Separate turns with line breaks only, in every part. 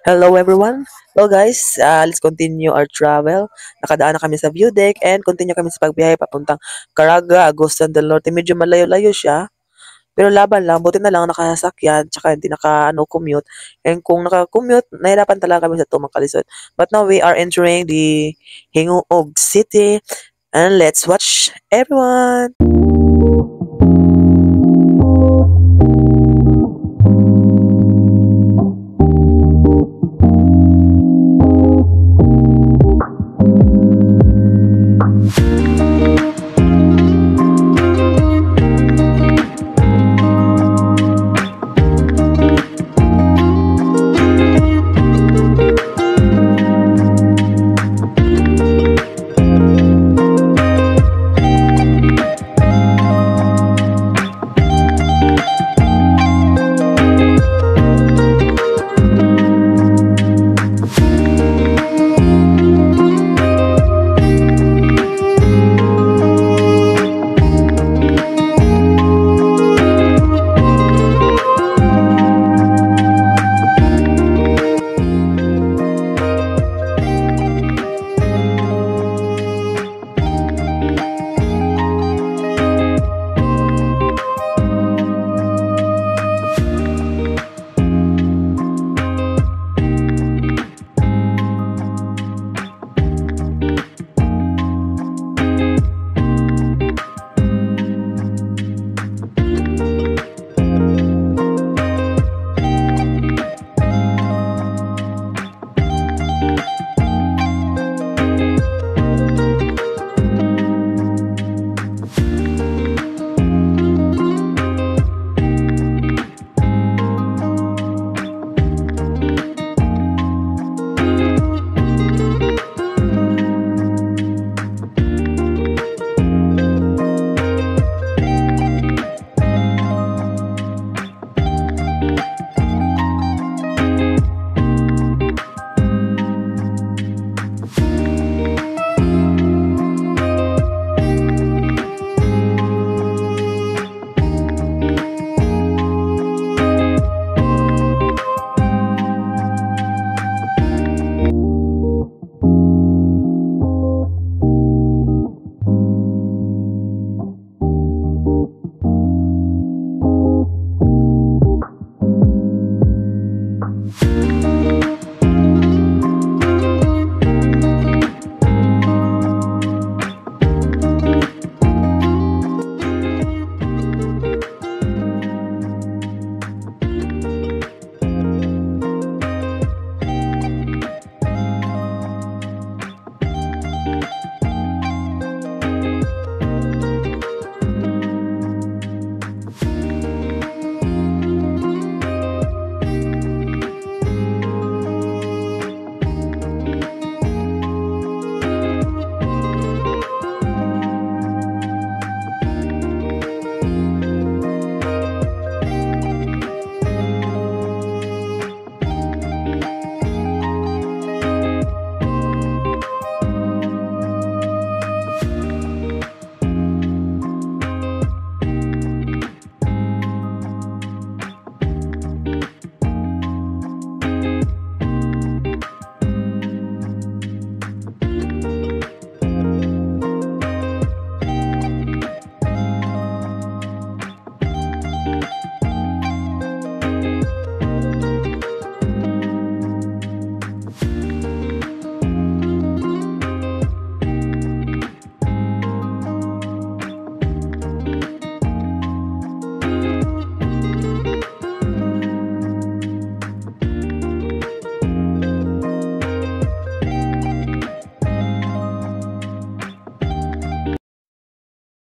Hello everyone. Hello guys, let's continue our travel. Nakadaan na kami sa view deck and continue kami sa pagbiyahe papuntang Caraga, Agusan del Norte. Medyo malayo-layo siya, pero laban lang. Buti na lang nakasakyan, tsaka hindi commute. And kung naka-commute, nahirapan talaga kami sa tumang kalisod. But now we are entering the Hinguog City and let's watch everyone.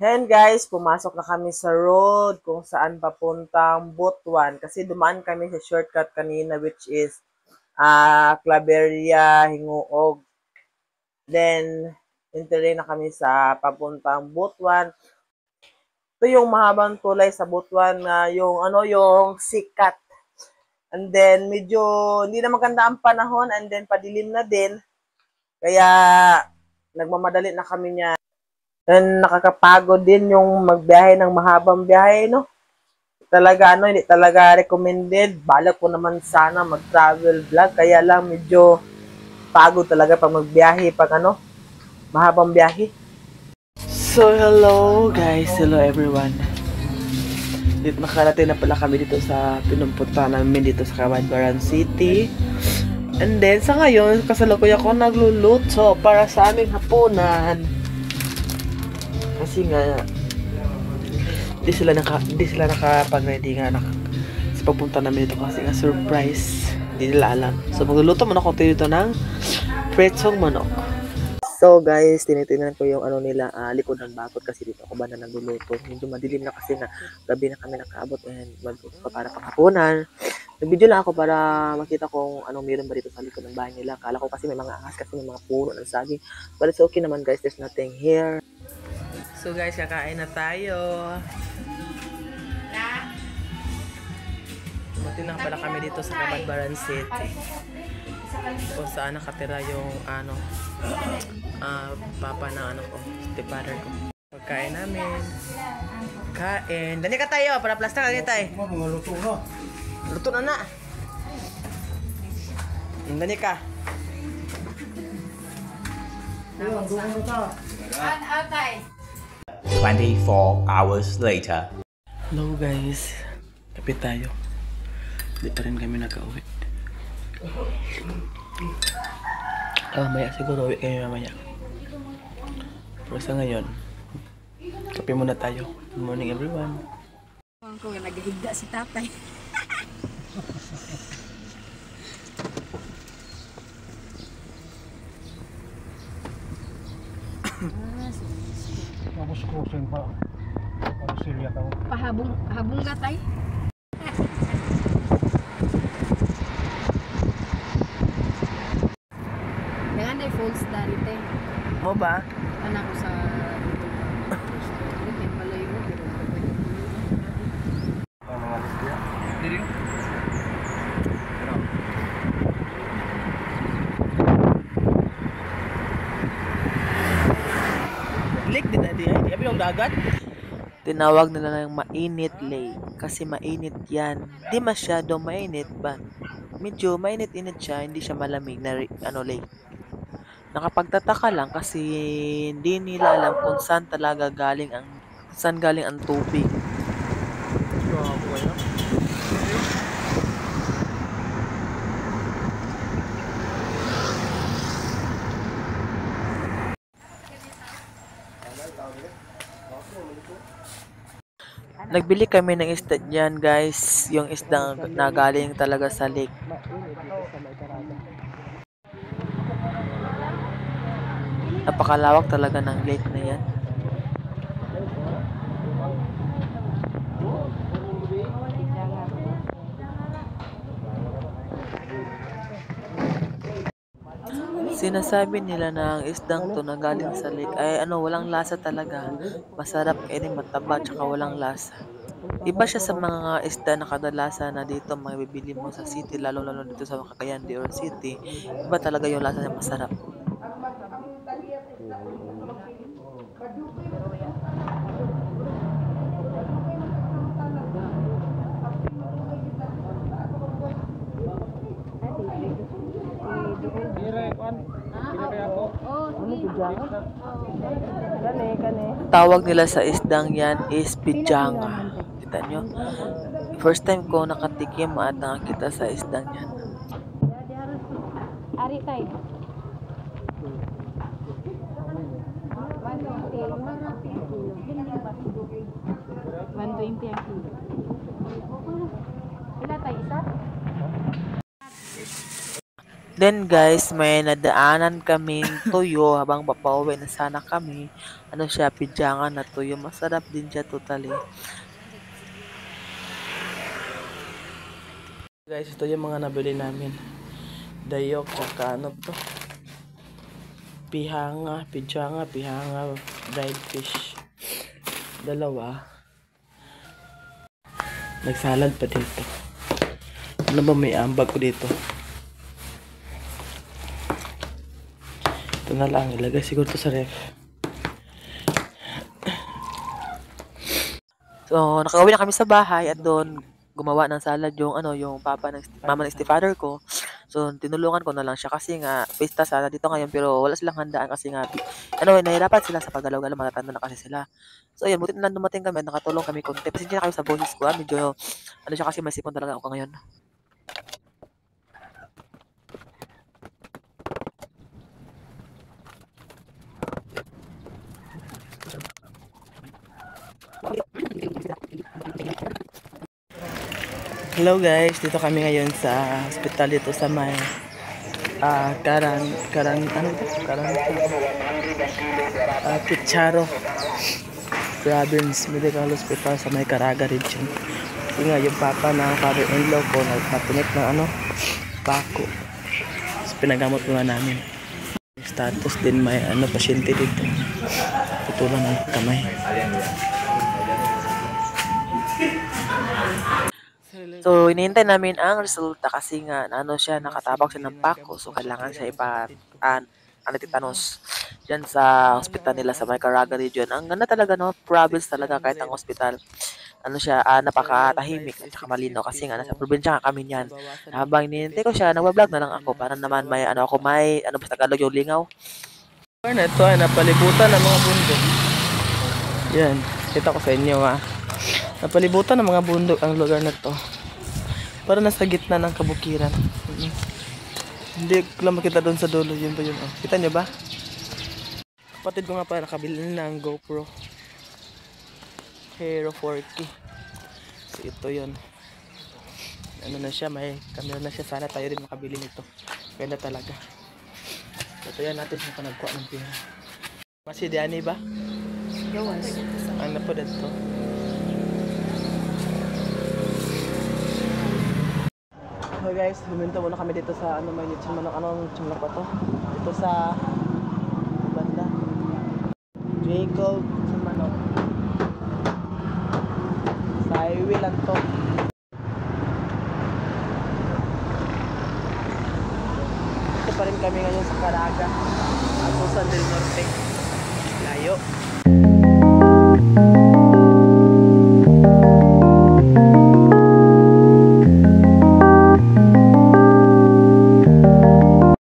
And guys, pumasok na kami sa road kung saan papuntang Butuan. Kasi dumaan kami sa shortcut kanina which is Claveria, Hinguog. Then, entry na kami sa papuntang Butuan. Ito yung mahabang tulay sa Butuan na yung sikat. And then, medyo hindi na maganda ang panahon and then padilim na din. Kaya, nagmamadali na kami niya. And nakakapagod din yung magbiyahe ng mahabang biyahe, no? talaga hindi talaga recommended. Balak ko naman sana mag-travel vlog, kaya lang medyo pagod talaga pag magbiyahe, pag mahabang biyahe. So, hello guys, hello everyone. Dito nakarating na pala kami dito sa pinumpunta namin dito sa Cabanatuan City. And then, sa ngayon, kasalukuyan ko nagluluto para sa aming hapunan. Kasi nga, di sila nakapag-ready nga sa pagpunta namin dito kasi nga surprise. Hindi nila alam. So, magluluto muna ako dito ng pretsong manok. So guys, tinitingnan ko yung nila, likod ng bakod kasi dito ako ba na nagluluto. Medyo madilim na kasi na gabi na kami nakaabot and para panghapunan. Nag-video lang ako para makita kung anong meron ba dito sa likod ng bahay nila. Kala ko kasi may mga ahas kasi may mga puno ng saging. But it's okay naman guys, there's nothing here. So guys, kakain na tayo. Dumating lang pala kami dito sa Cabanatuan City. Kung saan nakatira yung papa na ko, stepfather ko. Pagkain namin. Kain. Dali ka tayo, para plastic ka tayo.
Luto na.
Luto na na. Dali ka.
24 hours later.
Hello guys. Kapit tayo. Hindi pa rin kami naka-uwi. Maya siguro uwi kami mamaya. Pero sa ngayon, kape muna tayo. Good morning everyone.
Ko nagahigda si tatay.
Tapos crossing pa. Para silya tao.
Pahabong gatay. Dengan day falls dari teh.
Mo ba?
Anak ko sa dito malayo pero
Ang mga lisya. Diri.
Lake din na diyan. Di yung dagat. Tinawag nila ng mainit lake kasi mainit yan. Di masyado mainit ba? Medyo mainit-init siya, hindi siya malamig na lake. Nakapagtataka lang kasi hindi nila alam kung saan galing ang tubig. Nagbili kami ng isda dyan guys, yung isda na galing talaga sa lake. Napakalawak talaga ng lake na yan. Sinasabi nila na ang isdang to na galing sa lake ay walang lasa talaga. Masarap kainin, mataba, tsaka walang lasa. Iba siya sa mga isda na kadalasan na dito mabibili mo sa city, lalo dito sa Cagayan de Oro City. Iba talaga yung lasa niya, masarap. Tawag nila sa isdang yan is pijanga. Kita nyo? First time ko nakatikim at nakakita sa isdang yan.
Ari tay. $120 ang kilo. Ila tay isa?
Then guys, may nadaanan kaming tuyo habang papauwi na sana kami. Siya, pijanga na tuyo. Masarap din siya totally. Guys, ito yung mga nabili namin. Dayok, tsaka to? Pijanga, dried fish. Dalawa. Nagsalad pa dito. Ano ba may ambag ko dito? Ito na lang, ilagay siguro to sa ref. So, nakauwi na kami sa bahay at doon gumawa ng salad yung ano, yung mama ng stepfather ko. So, tinulungan ko na lang siya kasi nga pista sana dito ngayon pero wala silang handaan kasi nga ano, nahirapan sila sa paggalaw-galaw, matatanda na kasi sila. So, ayun, buti na dumating kami at nakatulong kami konti. Pasensya na kayo sa boses ko, medyo ano siya kasi may sipon talaga ako ngayon. Hello guys, dito kami ngayon sa hospital dito sa may Picharo Province Medical Hospital sa may Caraga region. Kasi nga yung papa ng father-in-law ko nagpapunit ng ano, pako. So, pinagamot nga namin. Status din may ano, pasyente dito. Tutulan ng kamay. So, hinihintay namin ang resulta kasi nga ano siya, nakatabak siya ng pako. So, kailangan siya tetanus dyan sa hospital nila sa may Caraga region. Ang ganda talaga, no? Province talaga kahit ang hospital. Ano siya, napakatahimik at saka malinaw kasi nga nasa probinsya nga kami niyan. Habang hinihintay ko siya, nagbablog na lang ako para naman may ano ako, may ano ba sa Tagalog yung lingaw. Na ito ay napalibutan ng mga bundok. Yan, kita ko sa inyo ha. Napalibutan ng mga bundok ang lugar na to. Para nasa gitna ng kabukiran. Hindi ko lang makita doon sa dulo. Yun ba yun? Oh. Kita nyo ba? Kapatid ko nga pa nakabili na ng GoPro Hero 4K. So ito yun. Ano na siya, may camera na siya. Sana tayo rin makabili nito. Ganda talaga. Ito yan natin kung nagkuha ng pira. Masih Diani ba?
Gawas.
Ang na po dito. So guys, luminto muna kami dito sa ano, may lechon manok. Anong lechon manok ba to? Dito sa banda Jacob lechon manok. Sa highway lang to. Ito pa rin kami ngayon sa Caraga, Agusan del Norte. Layo.